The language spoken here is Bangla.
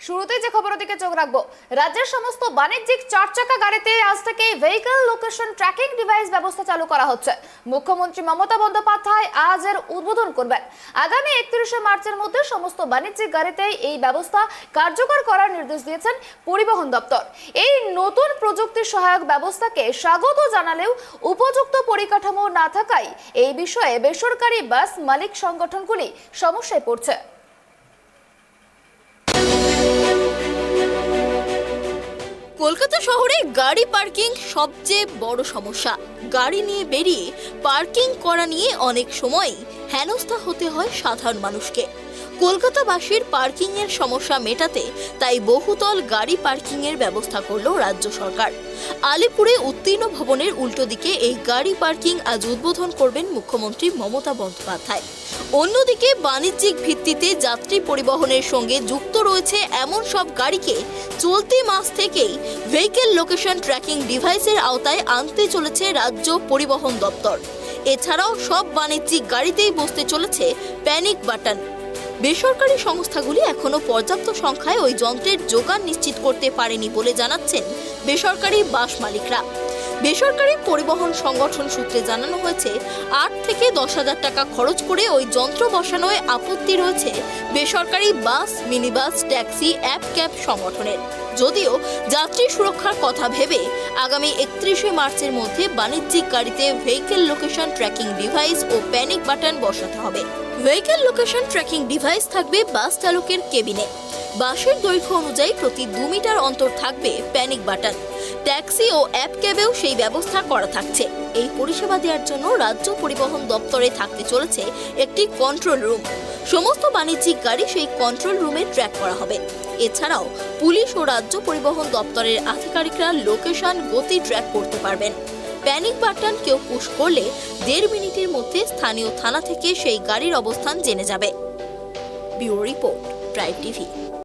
শুরুতে যে খবরের দিকে চোখ রাখবো, রাজ্যের সমস্ত বাণিজ্যিক চার চাকা গাড়িতে আজ থেকে ভেহিকল লোকেশন ট্র্যাকিং ডিভাইস ব্যবস্থা চালু করা হচ্ছে। মুখ্যমন্ত্রী মমতা বন্দ্যোপাধ্যায় আজ এর উদ্বোধন করবেন। আগামী 31শে মার্চের মধ্যে সমস্ত বাণিজ্যিক গাড়িতে এই ব্যবস্থা কার্যকর করার নির্দেশ দিয়েছেন পরিবহন দপ্তর। এই নতুন প্রযুক্তি সহায়ক ব্যবস্থাকে স্বাগত জানালেও উপযুক্ত পরিকাঠামো না থাকায় এই বিষয়ে বেসরকারি বাস মালিক সংগঠনগুলি সমস্যায় পড়ছে। কলকাতা শহরে গাড়ি পার্কিং সবচেয়ে বড় সমস্যা। গাড়ি নিয়ে বেরিয়ে পার্কিং করা নিয়ে অনেক সময় হেনস্থা হতে হয় সাধারণ মানুষকে। কলকাতাবাসীর পার্কিং এর সমস্যা মেটাতে তাই বহুতল গাড়ি পার্কিং এর ব্যবস্থা করল রাজ্য সরকার। আলিপুরে উত্তীর্ণ ভবনের উল্টো দিকে এই গাড়ি পার্কিং আজ উদ্বোধন করবেন মুখ্যমন্ত্রী মমতা বন্দ্যোপাধ্যায়। অন্যদিকে বাণিজ্যিক ভিত্তিতে যাত্রী পরিবহনের সঙ্গে যুক্ত রয়েছে এমন সব গাড়িকে চলতি মাস থেকেই ভেহিকল লোকেশন ট্র্যাকিং ডিভাইসের আওতায় আনতে চলেছে রাজ্য পরিবহন দপ্তর। এছাড়াও সব বাণিজ্যিক গাড়িতেই বসতে চলেছে প্যানিক বাটন। বেসরকারি সংস্থাগুলি এখনো পর্যাপ্ত সংখ্যায় ওই যন্ত্রের যোগান নিশ্চিত করতে পারেনি বলে জানাচ্ছেন বেসরকারি বাস মালিকরা। বেসরকারি পরিবহন সংগঠন সূত্রে জানানো হয়েছে 8 থেকে 10,000 টাকা খরচ করে ওই যন্ত্র বসানোয় আপত্তি রয়েছে বেসরকারি বাস, মিনিবাস, ট্যাক্সি, অ্যাপ ক্যাব সংগঠনের। যদিও যাত্রী সুরক্ষার কথা ভেবে আগামী 31শে মার্চের মধ্যে বাণিজ্যিক গাড়িতে ভেহিকল লোকেশন ট্র্যাকিং ডিভাইস ও প্যানিক বাটন বসাতে হবে। ভেহিকল লোকেশন ট্র্যাকিং ডিভাইস থাকবে বাস চালকের কেবিনে। বাসের দৈর্ঘ্য অনুযায়ী প্রতি 2 মিটার অন্তর থাকবে প্যানিক বাটন। ট্যাক্সি ও অ্যাপ ক্যাবেও সেই ব্যবস্থা করা থাকছে। এই পরিষেবা দেওয়ার জন্য রাজ্য পরিবহন দপ্তরে থাকতে চলেছে একটি কন্ট্রোল রুম। সমস্ত বাণিজ্যিক গাড়ি সেই কন্ট্রোল রুমে ট্র্যাক করা হবে। এছাড়াও পুলিশ ও রাজ্য পরিবহন দপ্তরের আধিকারিকরা লোকেশন গতি ট্র্যাক করতে পারবেন। প্যানিক বাটন কেউ পুশ করলে 1.5 মিনিটের মধ্যে স্থানীয় থানা থেকে সেই গাড়ির অবস্থান জেনে যাবে। Bureau report, tribe TV.